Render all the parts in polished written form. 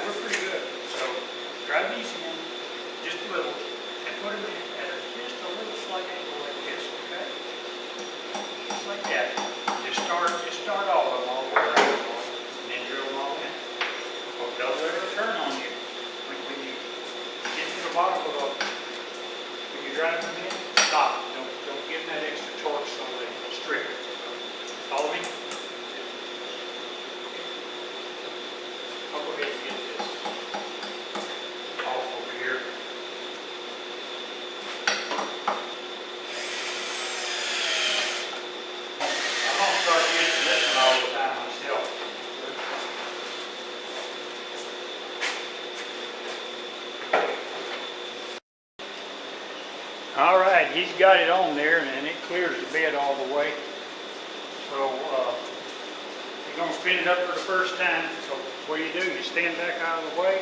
we're pretty good. So drive these in just a little and put them in at just a little slight angle like this, okay? Just like that. Just start all of them all the way around and then drill them all in. So don't let it turn on you. When you get to the bottom of them, when you drive them in, stop. Don't give them that extra torque so they strip. Follow me? I'll go ahead and get this off over here. I'm going to start using this one all the time myself. All right, he's got it on there and it clears the bed all the way. So you're going to spin it up for the first time. So what do? You stand back out of the way,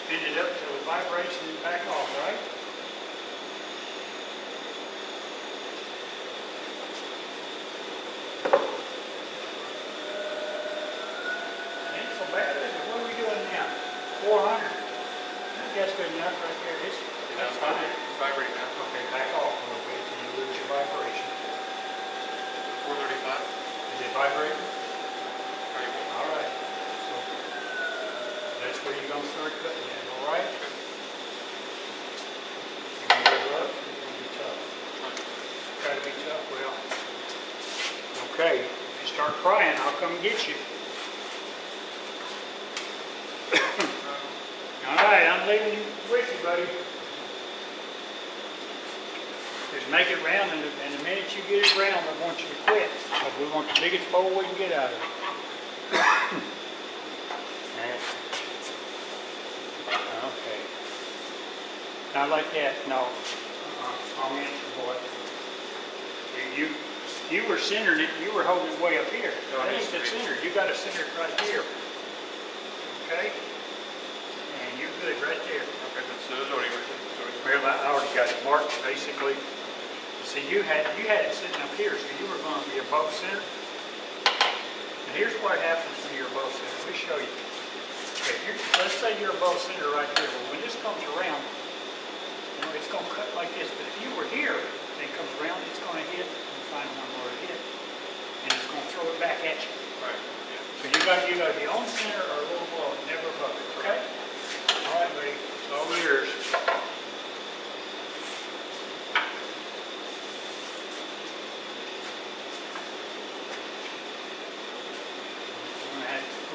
spin it up till it vibrates and then back off, right? Ain't so bad, is it? What are we doing now? 400. I think that's good enough right there. That's fine. It's vibrating now. Okay, back off a little bit till you lose your vibration. 435. Is it vibrating? All right. So that's where you're going to start cutting it, all right? You're going to be rough, you're going to be tough. Try to be tough, well. Okay, if you start crying, I'll come and get you. All right, I'm leaving you with you, buddy. Just make it round, and the minute you get it round, I want you to quit. Because we want the biggest bowl we can get out of it. Okay. Not like that, no. I'll answer, boy. You were centered it, you were holding it way up here. No, That ain't the center. You got to center it right here. Okay? And you're good right there. Okay, that's already right there. Well, I already got it marked, basically. See, you had it sitting up here, so you were going to be above center. And here's what happens when you're above center. Let me show you. Okay, let's say you're above center right here. Well, when this comes around, it's going to cut like this. But if you were here, and it comes around, it's going to hit and find one where it hit, and it's going to throw it back at you. Right. Yeah. So you got to be on center or a little below, never above it. Okay? All right, buddy. It's all yours.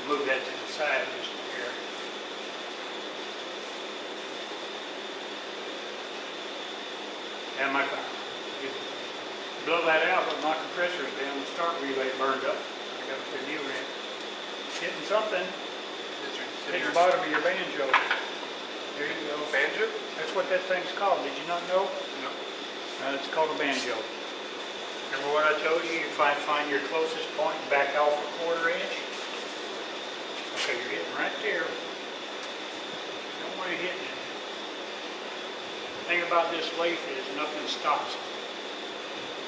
Move that to the side just here. And blow that out, but my compressor's down. The start relay burned up. I got to put a new in. Hitting something. Hit the bottom of your banjo. There you go. Banjo? That's what that thing's called. Did you not know? No. It's called a banjo. Remember what I told you? You find your closest point and back off a 1/4 inch. Okay, you're hitting right there. You don't want to hit it. The thing about this lathe is nothing stops it.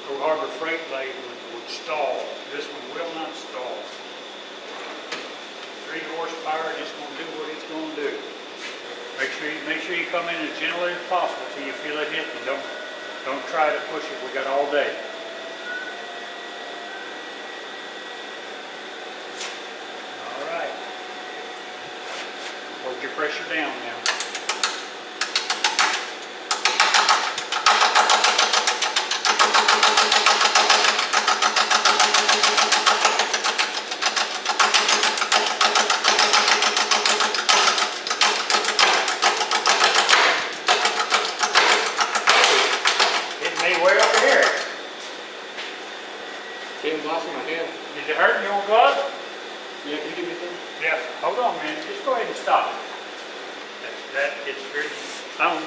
The Harbor Freight lathe would stall. This one will not stall. 3 horsepower, and it's going to do what it's going to do. Make sure you come in as gently as possible till you feel it hitting. Don't try to push it. We got all day. Hold your pressure down now. Hitting me way over here. Getting gloves in my hand. Did it hurt? You want gloves? Yeah, can you give me some? Yeah, hold on, man. Just go ahead and stop it. It's very,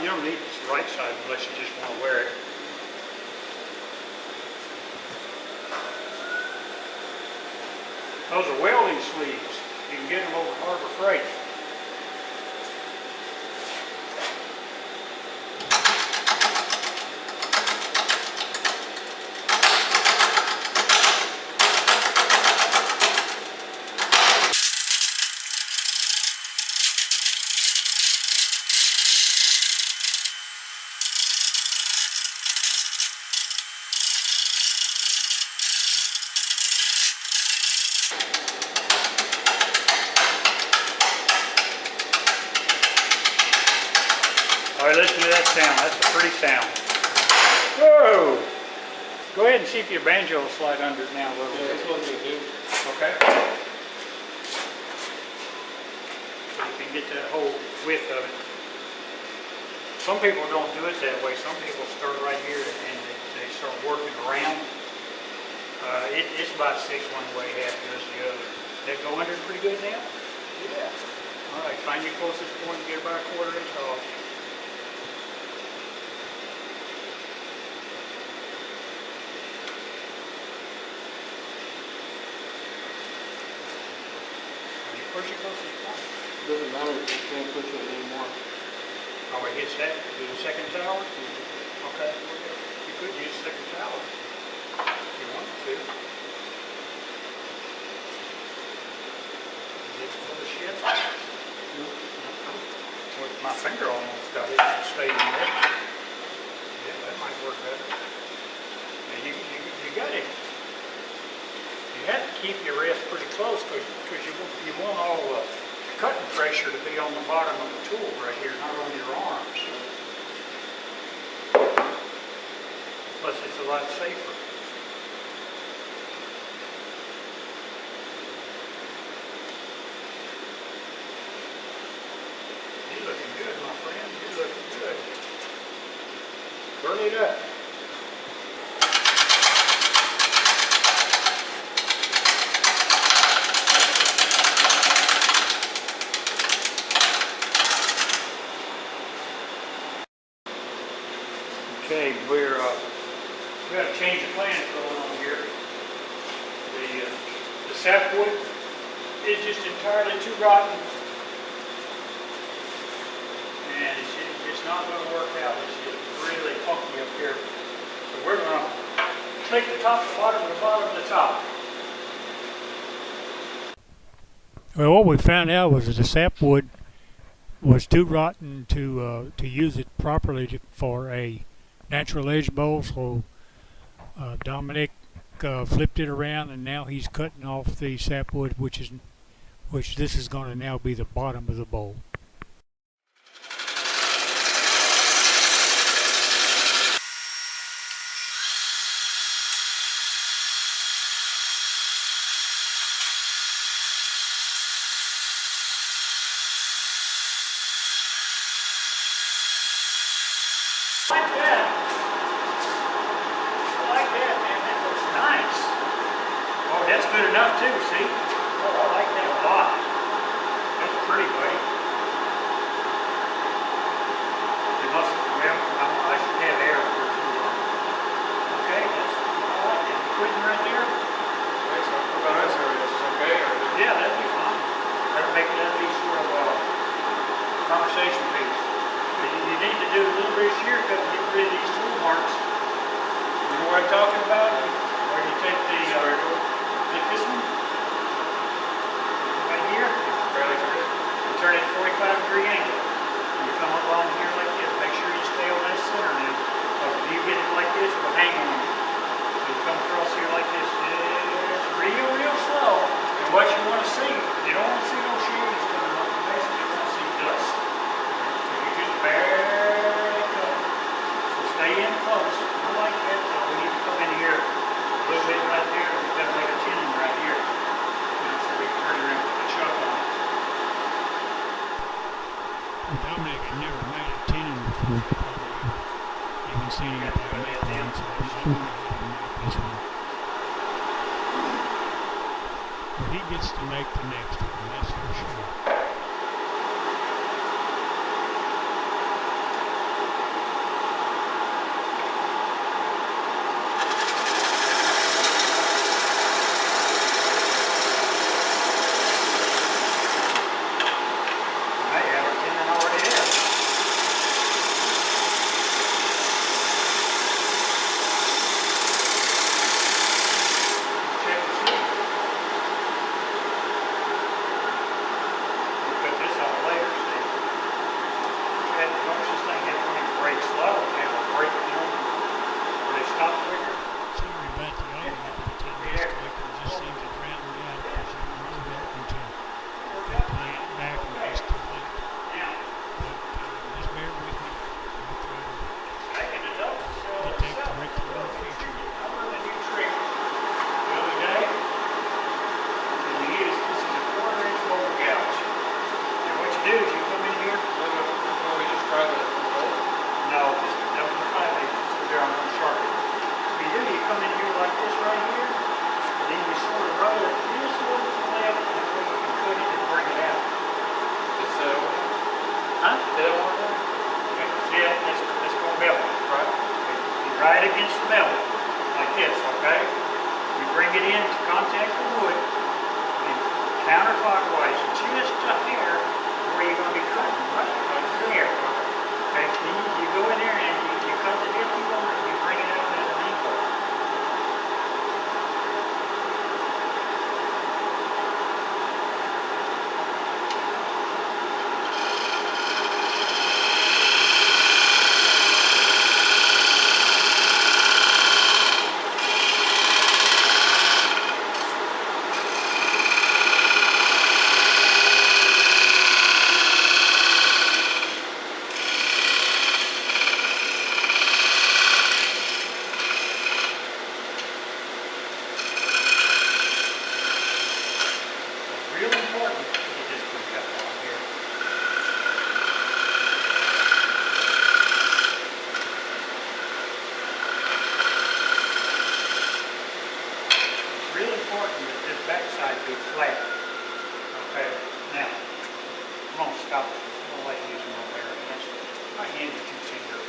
you don't need this right side unless you just want to wear it. Those are welding sleeves. You can get them over Harbor Freight. All right, listen to that sound. That's a pretty sound. Whoa! Go ahead and see if your banjo will slide under it now a little Yeah, bit. this one's gonna do. Okay? So you can get that whole width of it. Some people don't do it that way. Some people start right here and they start working around. It's about 6 one way, half goes the other. That go under pretty good now? Yeah. All right, find your closest point and get about a 1/4 inch off. Where's your closest point? Doesn't matter, you can't push it anymore. Oh, it hits that, do the second tower? Okay. You could use the second tower if you wanted to. Is it full of shit? With my finger almost got it, it stayed in there. Yeah, that might work better. Now you got it. You have to keep your wrist pretty close because you want all the cutting pressure to be on the bottom of the tool right here, not on your arms. Plus it's a lot safer. You're looking good, my friend. You're looking good. Burn it up. Okay, we got to change the plans going on here. The sapwood is just entirely too rotten, and it's just not going to work out. It's just really funky up here. So we're going to take the top to the bottom and the bottom to the top. Well, what we found out was that the sapwood was too rotten to use it properly for a natural edge bowl, so Dominic flipped it around, and now he's cutting off the sapwood, which this is going to now be the bottom of the bowl. Like that. I like that, man. That looks nice. Oh, that's good enough too, see? Oh, I like that a lot. That's pretty, buddy. It must, well, I should have air for it too. Okay, that's, I like that. You quitting right there? Okay, so I'm about this area, this is okay? Or Yeah, that'd be fine. That'd be sort of a conversation piece. But you need to do a little bit of shear cut to get rid of these tool marks. You know what I'm talking about? Where you take this one, right here, barely turn it? and turn it 45-degree angle. And you come along here like this. Make sure you stay on that center now. So if you get it like this, it'll hang on you. So you come across here like this. It's real slow. And what you want to see, you don't want to see no shavings coming up. You basically want to see dust. So you just barely cut. So stay in close. I like that. We need to come in here a little bit right there. We've got to make a tenon right here. So we can turn around and put the chuck on it. Dominic had never made a tenon before. Haven't seen anybody make one, so I wonder how to make this one. But he gets to make the next one, that's for sure. this stuff here where you're going to be cutting, right there. Okay, then you go in there and you cut the dip you want and you bring it out at an angle. Real important to get this put up on here. It's real important that this backside be flat. Okay, now, come on, stop. I'm going to let you use my bare hands. My hand with your finger.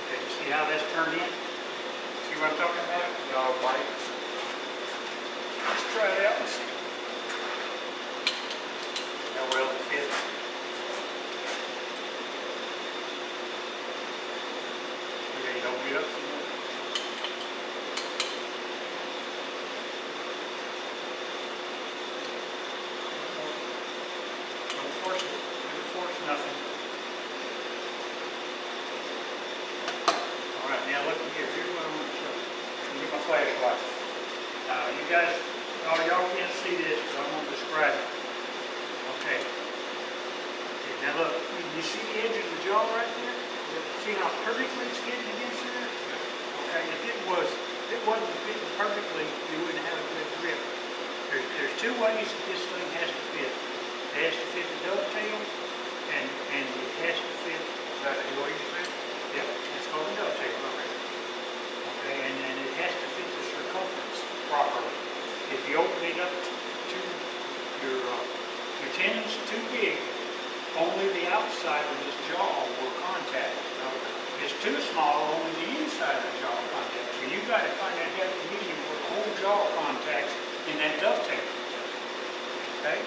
Okay, you see how that's turned in? See what I'm talking about? Y'all bite. Let's try it out and see. How well it fits. Okay, you don't get up some more. Don't force it. Don't force nothing. All right, now look here. Here's what I want to show you. Let me get my flashlight. You guys, y'all can't see this, but I'm going to describe it. Okay. Okay, now look, you see the edge of the jaw right there? See how perfectly it's fitting against there? Okay, if it wasn't fitting perfectly, you wouldn't have a good grip. There's two ways that this thing has to fit. It has to fit the dovetail, and it has to fit. Is that the way you fit? Yep, it's called a dovetail. Okay, and it has to fit the circumference properly. If you open it up to your tendons too big, only the outside of this jaw will contact. If it's too small, only the inside of the jaw will contact. So you've got to find that happy medium where the whole jaw contacts in that dovetail. Okay?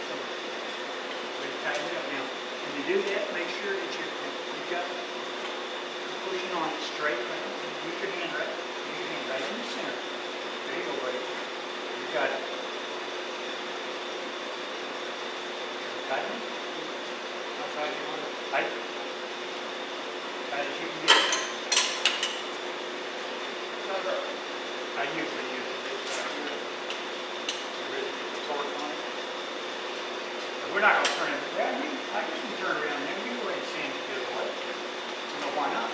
So you tighten it up now. When you do that, make sure that you've got pushing on it straight. Use your hand right. Use your hand right in the center. There you go, buddy. You got it. Tighten it. How tight you want it? Tight. Tight as you can get it. I usually use it this way. Really torque on it. But we're not going to turn it around. I guess we turn it around there. You go ahead and sand it the other way. You know why not?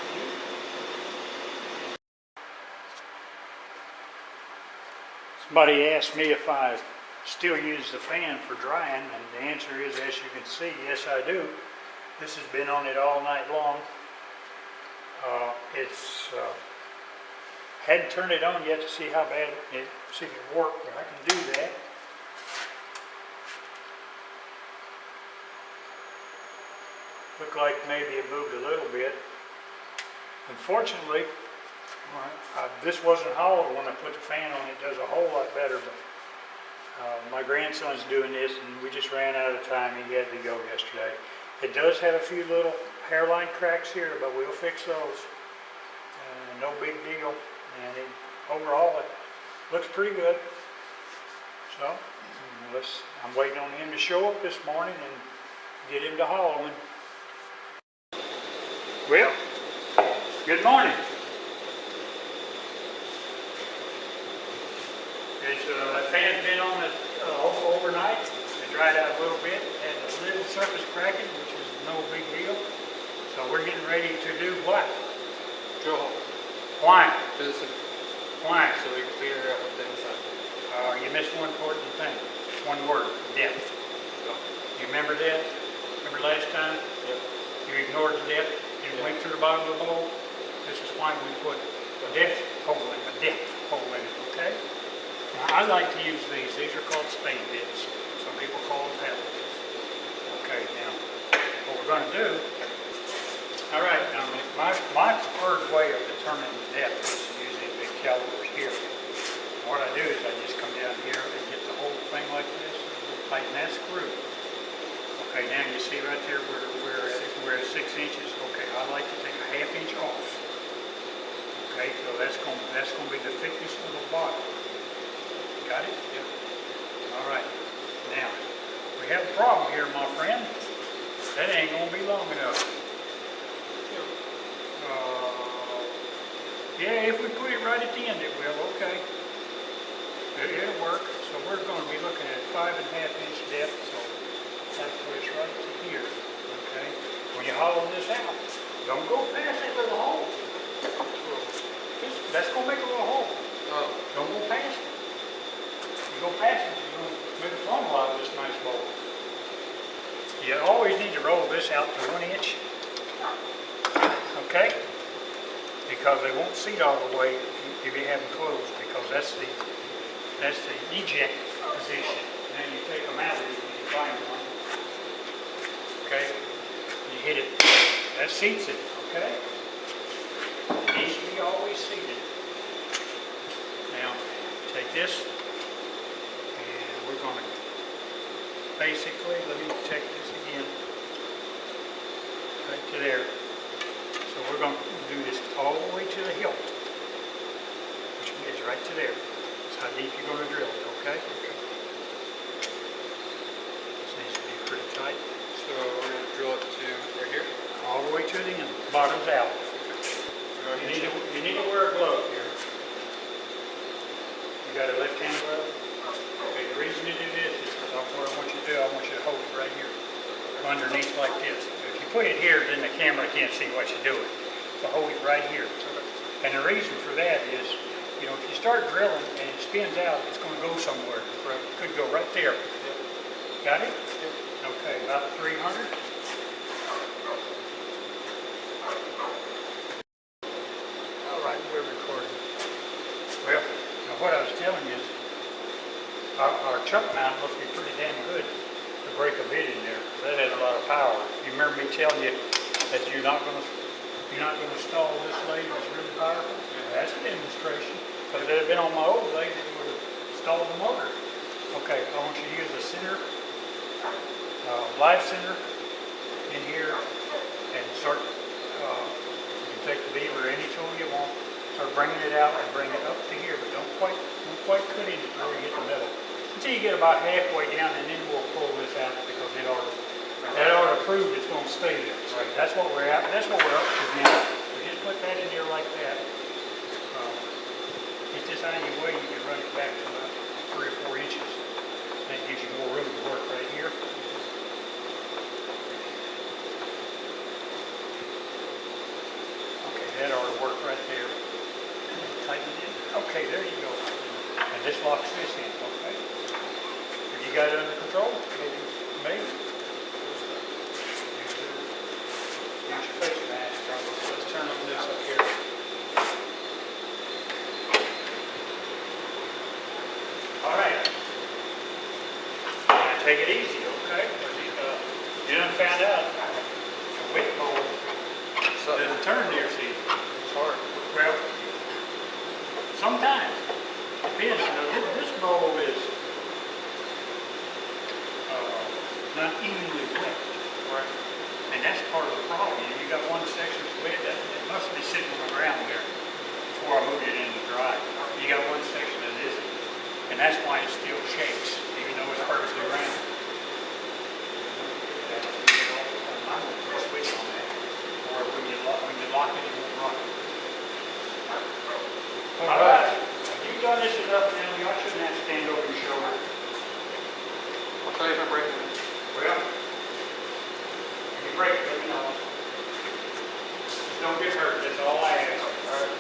Somebody asked me if I still use the fan for drying, and the answer is, as you can see, yes I do. This has been on it all night long. Hadn't turned it on yet to see how bad see if it worked, but I can do that. Looked like maybe it moved a little bit. Unfortunately, this wasn't hauled when I put the fan on. It does a whole lot better, but my grandson's doing this, and we just ran out of time. He had to go yesterday. It does have a few little hairline cracks here, but we'll fix those. No big deal. And overall, it looks pretty good. So, I'm waiting on him to show up this morning and get him to hauling. Well, good morning. The fan's been on it overnight. It dried out a little bit, had a little surface cracking, which is no big deal. So we're getting ready to do what? Drill. Why? Why? So we can figure out what the inside is. You missed one important thing. One word, depth. You remember that? Remember last time? Yep. You ignored the depth and went through the bottom of the bowl. This is why we put a depth hole in it, okay? Now, I like to use these. These are called spade bits. Some people call them paddle bits. Okay, now, what we're going to do, all right, now, my preferred way of determining the depth is using big calipers here. What I do is I just come down here and get the whole thing like this, and Tighten that screw. Okay, now you see right there where we're at 6 inches. Okay, I like to take a ½ inch off. Okay, so that's gonna be the thickness of the bottom. Got it? Yep. All right. Now we have a problem here, my friend. That ain't gonna be long enough. Yeah, if we put it right at the end, it will. Okay. It'll work. So we're going to be looking at 5½ inch depth. So that puts right to here. Okay. When you hollow this out, don't go past that little hole. That's going to make a little hole. Oh. Don't go past it. You go past it, you're going to make a funnel out of this nice bowl. You always need to roll this out to 1 inch. Okay? Because they won't seat all the way if you have them closed, because that's the eject position. And then you take them out if you can find one. Okay? You hit it. That seats it. Okay? It needs to be always seated. Now, take this, and we're going to basically, let me check this again. Right to there. So we're going to do this all the way to the hilt, which is right to there. That's how deep you're going to drill it, okay? This needs to be pretty tight. So we're going to drill it to right here? All the way to the end. Bottom's out. You need to wear a glove here. You got a left-hand glove? Okay, the reason you do this is because what I want you to do, I want you to hold it right here, underneath like this. If you put it here, then the camera can't see what you're doing. So hold it right here. And the reason for that is, you know, if you start drilling and it spins out, it's going to go somewhere. Right. It could go right there. Yep. Got it? Yep. Okay, about 300. All right, we're recording. Well, now what I was telling you is our chuck mount must be pretty damn good to break a bit in there. That has a lot of power. You remember me telling you that you're not going to stall this lathe. It's really powerful. Yeah, that's a demonstration. Because if it had been on my old lathe, it would have stalled the motor. Okay, I want you to use the center, live center in here, and start. You can take the beaver or any tool you want. Start bringing it out and bring it up to here, but don't quite cut it before you hit the middle. Until you get about halfway down, and then we'll pull this out because that ought to prove it's going to stay there. So that's what we're at. That's what we're up to now. So just put that in there like that. Get this out of your way. You can run it back to about 3 or 4 inches. That gives you more room to work right here. Okay, that ought to work right there. Tighten it in. Okay, there you go. And this locks this in. Okay. Have you got it under control? Maybe. Use your face mask. Let's turn on this up here. All right. Now take it easy, okay? You done found out the wick bowl doesn't turn near see. It's hard. Well, sometimes. Depends. You know, this bowl is not evenly wet. Right. And that's part of the problem. You got one section that's wet, it must be sitting on the ground there before I moved it in to dry. You got one section that isn't. And that's why it still shakes, even though it's perfectly round. I'm going to put a switch on that. Or when you lock it, it won't rock. All right. You've done this enough now, y'all shouldn't have to stand over your shoulder. I'll tell you if I break it. Well, if you break it, let me know. Just don't get hurt, that's all I ask. All right.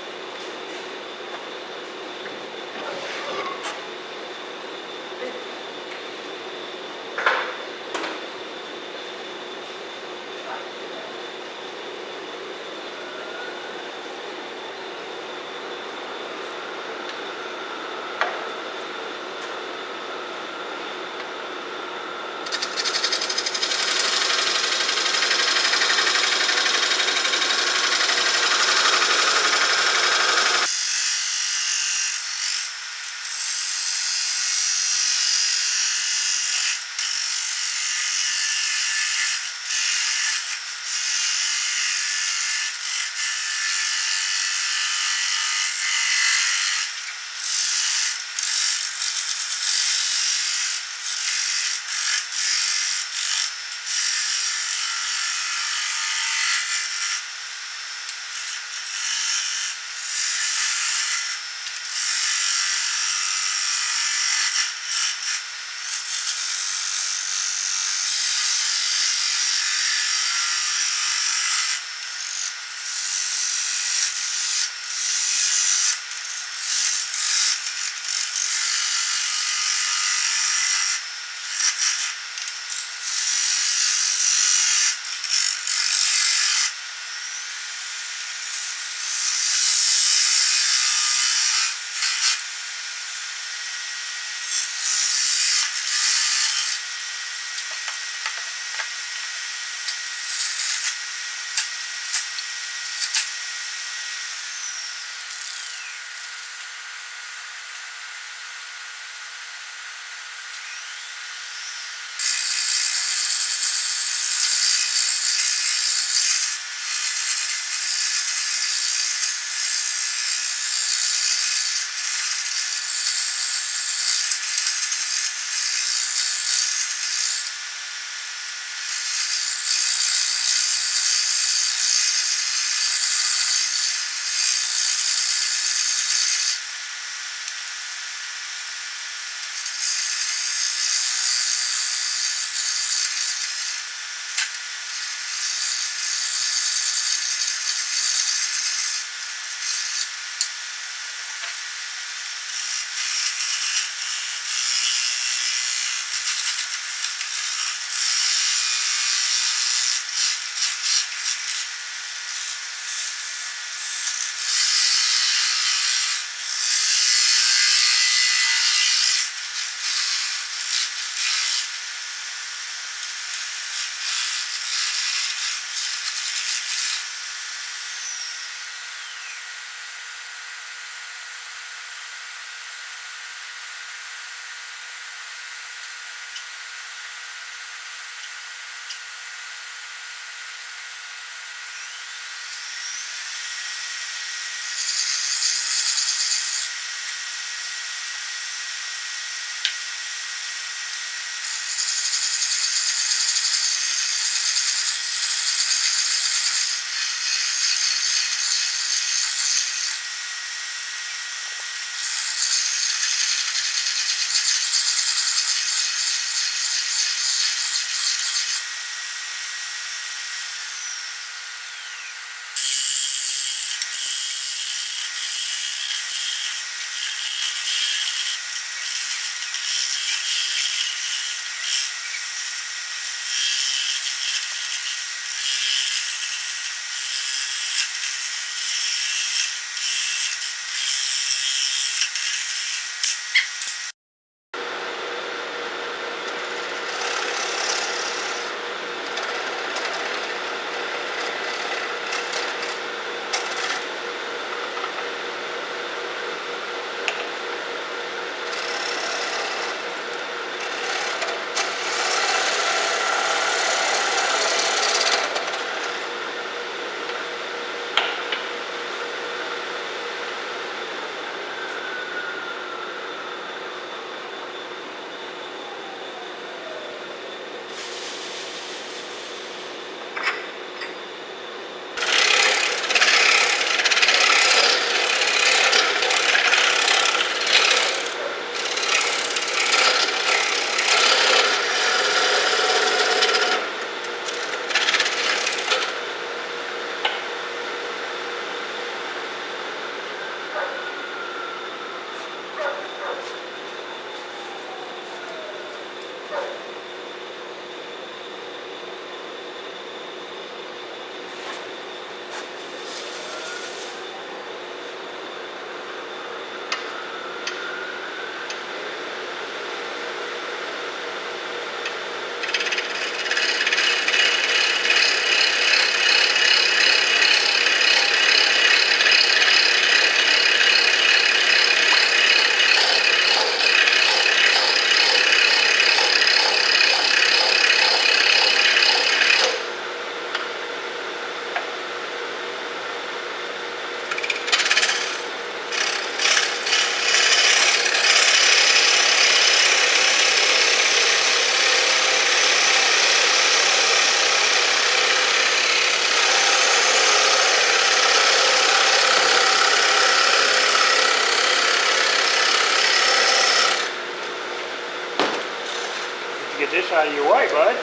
get this out of your way, bud.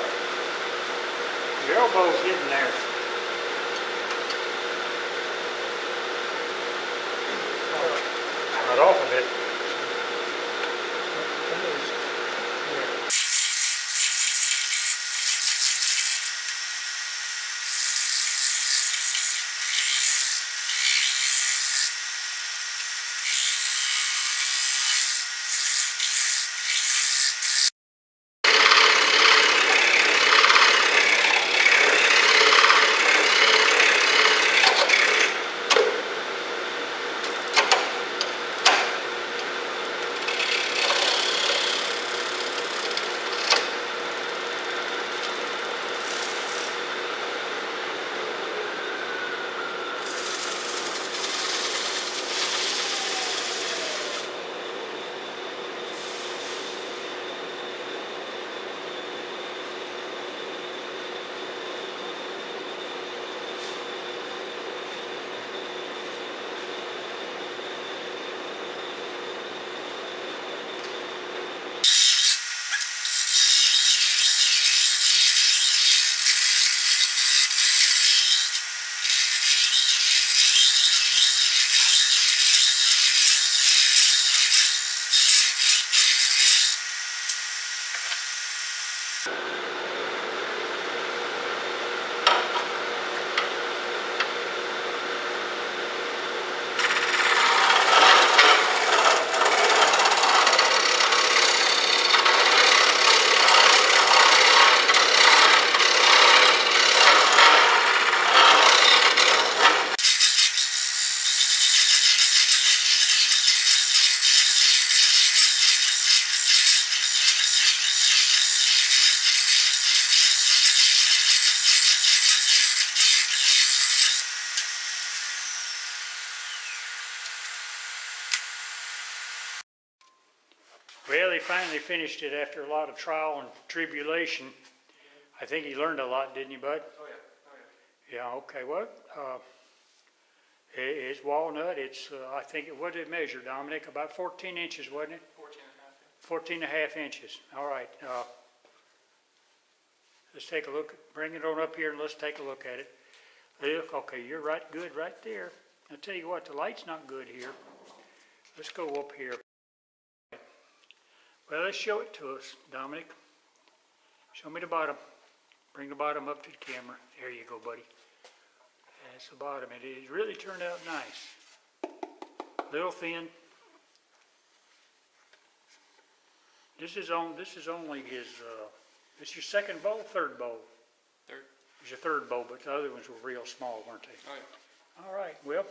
Your elbow's hidden there. Right off of it. Well, he finally finished it after a lot of trial and tribulation. I think he learned a lot, didn't he, bud? Oh, yeah. Yeah, okay, well, it's walnut. It's, I think, what did it measure, Dominic? About 14 inches, wasn't it? 14 and a half. 14 and a half inches. All right. Let's take a look. Bring it on up here and let's take a look at it. Look, okay, you're right, good right there. I'll tell you what, the light's not good here. Let's go up here. Well, let's show it to us, Dominic. Show me the bottom. Bring the bottom up to the camera. There you go, buddy. That's the bottom. It really turned out nice. Little thin. This is only his. It's your second bowl, third bowl. Third. It's your third bowl, but the other ones were real small, weren't they? Oh, yeah. All right. Well,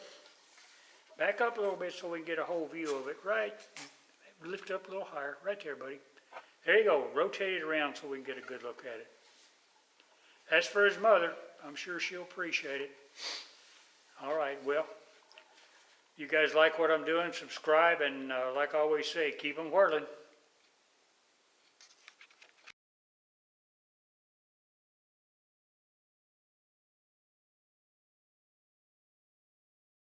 back up a little bit so we can get a whole view of it. Right. Lift up a little higher. Right there, buddy. There you go. Rotate it around so we can get a good look at it. As for his mother, I'm sure she'll appreciate it. All right. Well, you guys like what I'm doing, subscribe, and like I always say, keep them whirling.